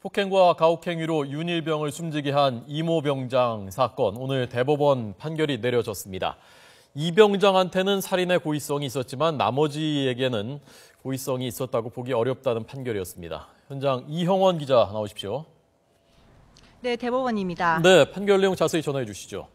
폭행과 가혹행위로 윤일병을 숨지게 한 이모 병장 사건, 오늘 대법원 판결이 내려졌습니다. 이 병장한테는 살인의 고의성이 있었지만 나머지에게는 고의성이 있었다고 보기 어렵다는 판결이었습니다. 현장 이형원 기자 나오십시오. 네, 대법원입니다. 네, 판결 내용 자세히 전해 주시죠.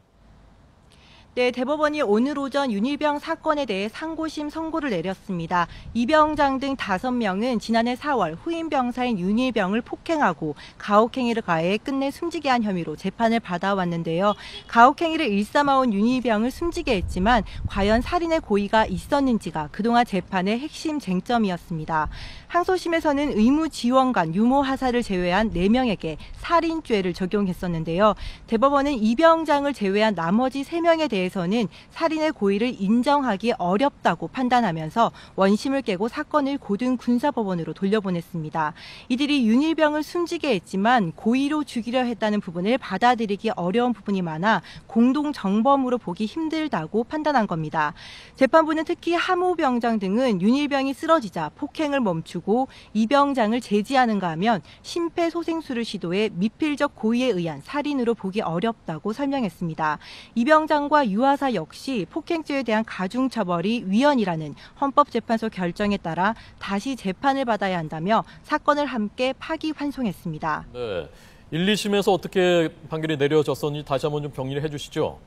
네, 대법원이 오늘 오전 윤일병 사건에 대해 상고심 선고를 내렸습니다. 이 병장 등 5명은 지난해 4월 후임 병사인 윤일병을 폭행하고 가혹행위를 가해 끝내 숨지게 한 혐의로 재판을 받아왔는데요. 가혹행위를 일삼아온 윤일병을 숨지게 했지만 과연 살인의 고의가 있었는지가 그동안 재판의 핵심 쟁점이었습니다. 항소심에서는 의무지원관 유모 하사를 제외한 4명에게 살인죄를 적용했었는데요. 대법원은 이 병장을 제외한 나머지 3명에 대해서는 살인의 고의를 인정하기 어렵다고 판단하면서 원심을 깨고 사건을 고등군사법원으로 돌려보냈습니다. 이들이 윤일병을 숨지게 했지만 고의로 죽이려 했다는 부분을 받아들이기 어려운 부분이 많아 공동정범으로 보기 힘들다고 판단한 겁니다. 재판부는 특히 하모 병장 등은 윤일병이 쓰러지자 폭행을 멈추고 이 병장을 제지하는가 하면 심폐소생술을 시도해 미필적 고의에 의한 살인으로 보기 어렵다고 설명했습니다. 이 병장과 유하사 역시 폭행죄에 대한 가중처벌이 위헌이라는 헌법재판소 결정에 따라 다시 재판을 받아야 한다며 사건을 함께 파기환송했습니다. 네, 1, 2심에서 어떻게 판결이 내려졌었는지 다시 한번 좀 정리를 해주시죠.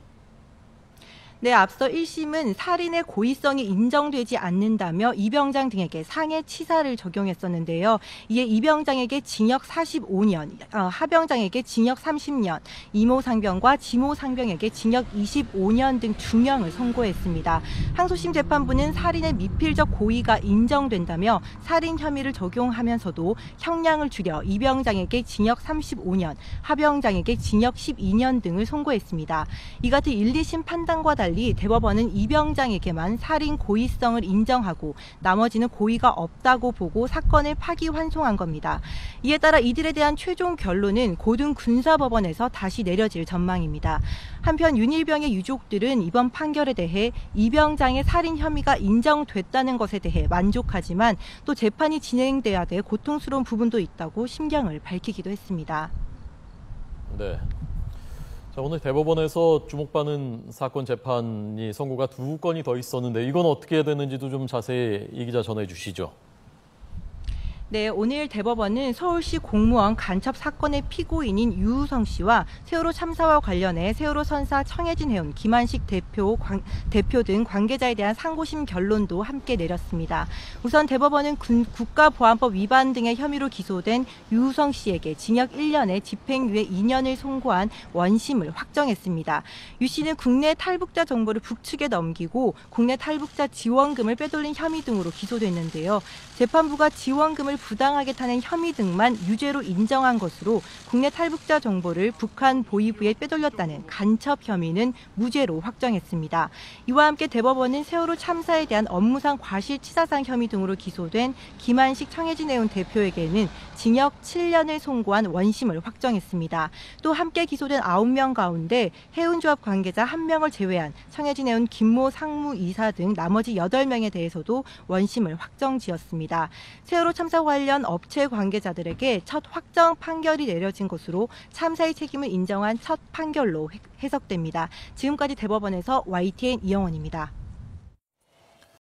네, 앞서 1심은 살인의 고의성이 인정되지 않는다며 이 병장 등에게 상해치사를 적용했었는데요. 이에 이 병장에게 징역 45년, 하병장에게 징역 30년, 이모 상병과 지모 상병에게 징역 25년 등 중형을 선고했습니다. 항소심 재판부는 살인의 미필적 고의가 인정된다며 살인 혐의를 적용하면서도 형량을 줄여 이 병장에게 징역 35년, 하병장에게 징역 12년 등을 선고했습니다. 이 같은 1, 2심 판단과 달리 대법원은 이 병장에게만 살인 고의성을 인정하고 나머지는 고의가 없다고 보고 사건을 파기환송한 겁니다. 이에 따라 이들에 대한 최종 결론은 고등군사법원에서 다시 내려질 전망입니다. 한편 윤일병의 유족들은 이번 판결에 대해 이 병장의 살인 혐의가 인정됐다는 것에 대해 만족하지만 또 재판이 진행돼야 돼 고통스러운 부분도 있다고 심경을 밝히기도 했습니다. 네. 자, 오늘 대법원에서 주목받는 사건 재판이 선고가 2건이 더 있었는데 이건 어떻게 됐는지도 좀 자세히 이 기자 전해 주시죠. 네, 오늘 대법원은 서울시 공무원 간첩 사건의 피고인인 유우성 씨와 세월호 참사와 관련해 세월호 선사 청해진 해운 김한식 대표 등 관계자에 대한 상고심 결론도 함께 내렸습니다. 우선 대법원은 국가보안법 위반 등의 혐의로 기소된 유우성 씨에게 징역 1년에 집행유예 2년을 선고한 원심을 확정했습니다. 유 씨는 국내 탈북자 정보를 북측에 넘기고 국내 탈북자 지원금을 빼돌린 혐의 등으로 기소됐는데요. 재판부가 지원금을 부당하게 타낸 혐의 등만 유죄로 인정한 것으로 국내 탈북자 정보를 북한 보위부에 빼돌렸다는 간첩 혐의는 무죄로 확정했습니다. 이와 함께 대법원은 세월호 참사에 대한 업무상 과실치사상 혐의 등으로 기소된 김한식 청해진 해운 대표에게는 징역 7년을 선고한 원심을 확정했습니다. 또 함께 기소된 9명 가운데 해운조합 관계자 1명을 제외한 청해진 해운 김모 상무이사 등 나머지 8명에 대해서도 원심을 확정지었습니다. 세월호 참사 관련 업체 관계자들에게 첫 확정 판결이 내려진 것으로 참사의 책임을 인정한 첫 판결로 해석됩니다. 지금까지 대법원에서 YTN 이영원입니다.